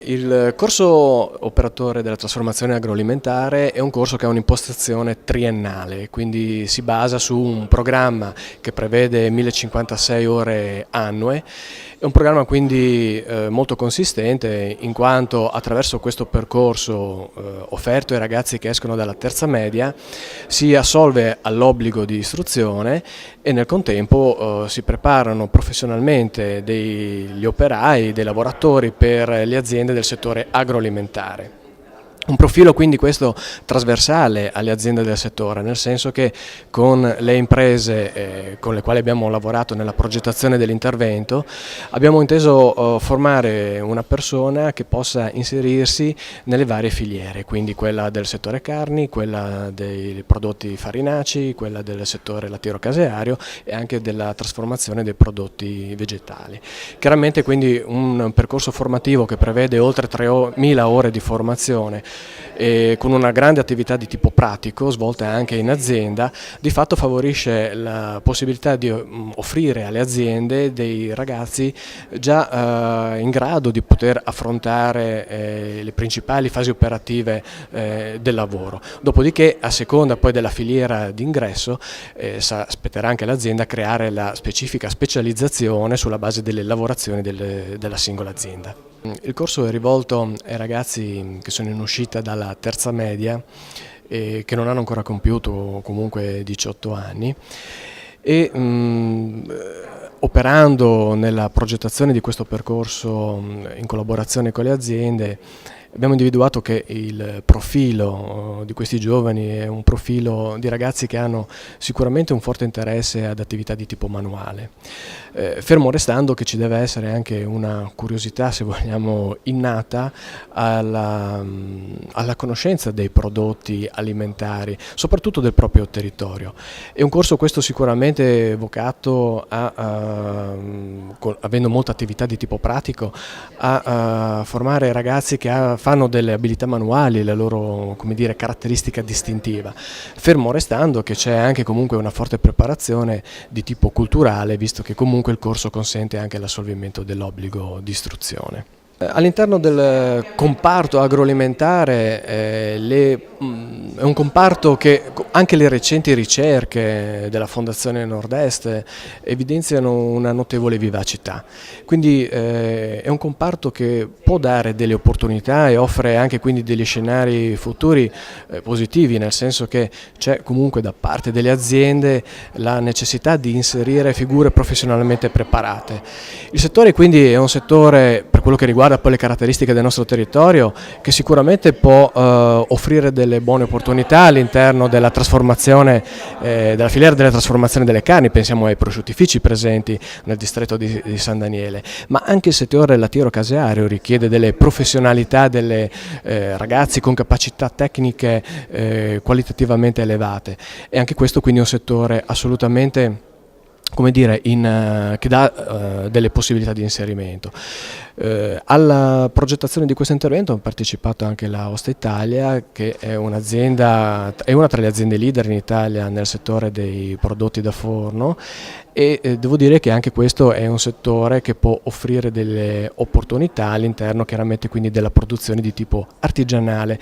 Il corso operatore della trasformazione agroalimentare è un corso che ha un'impostazione triennale, quindi si basa su un programma che prevede 1056 ore annue. È un programma quindi molto consistente, in quanto attraverso questo percorso offerto ai ragazzi che escono dalla terza media si assolve all'obbligo di istruzione e nel contempo si preparano professionalmente degli operai, dei lavoratori per le aziende del settore agroalimentare. Un profilo quindi questo trasversale alle aziende del settore, nel senso che con le imprese con le quali abbiamo lavorato nella progettazione dell'intervento abbiamo inteso formare una persona che possa inserirsi nelle varie filiere, quindi quella del settore carni, quella dei prodotti farinacei, quella del settore lattiero-caseario e anche della trasformazione dei prodotti vegetali. Chiaramente quindi un percorso formativo che prevede oltre 3.000 ore di formazione e con una grande attività di tipo pratico svolta anche in azienda, di fatto favorisce la possibilità di offrire alle aziende dei ragazzi già in grado di poter affrontare le principali fasi operative del lavoro. Dopodiché, a seconda poi della filiera d'ingresso, spetterà anche all'azienda creare la specifica specializzazione sulla base delle lavorazioni della singola azienda. Il corso è rivolto ai ragazzi che sono in uscita dalla terza media e che non hanno ancora compiuto comunque 18 anni e operando nella progettazione di questo percorso in collaborazione con le aziende abbiamo individuato che il profilo di questi giovani è un profilo di ragazzi che hanno sicuramente un forte interesse ad attività di tipo manuale, fermo restando che ci deve essere anche una curiosità, se vogliamo, innata alla conoscenza dei prodotti alimentari, soprattutto del proprio territorio. È un corso questo sicuramente vocato avendo molta attività di tipo pratico, a formare ragazzi che fanno delle abilità manuali, la loro, come dire, caratteristica distintiva, fermo restando che c'è anche comunque una forte preparazione di tipo culturale, visto che comunque il corso consente anche l'assolvimento dell'obbligo di istruzione. All'interno del comparto agroalimentare è un comparto che anche le recenti ricerche della Fondazione Nord-Est evidenziano una notevole vivacità, quindi è un comparto che può dare delle opportunità e offre anche quindi degli scenari futuri positivi, nel senso che c'è comunque da parte delle aziende la necessità di inserire figure professionalmente preparate. Il settore quindi è un settore, per quello che riguarda poi le caratteristiche del nostro territorio, che sicuramente può offrire delle buone opportunità all'interno della trasformazione, della filiera della trasformazione delle carni. Pensiamo ai prosciuttifici presenti nel distretto di San Daniele, ma anche il settore lattiero-caseario richiede delle professionalità, delle ragazzi con capacità tecniche qualitativamente elevate, e anche questo quindi è un settore assolutamente, come dire, che dà delle possibilità di inserimento. Alla progettazione di questo intervento ha partecipato anche la Osta Italia, che è una tra le aziende leader in Italia nel settore dei prodotti da forno, e devo dire che anche questo è un settore che può offrire delle opportunità all'interno chiaramente quindi della produzione di tipo artigianale.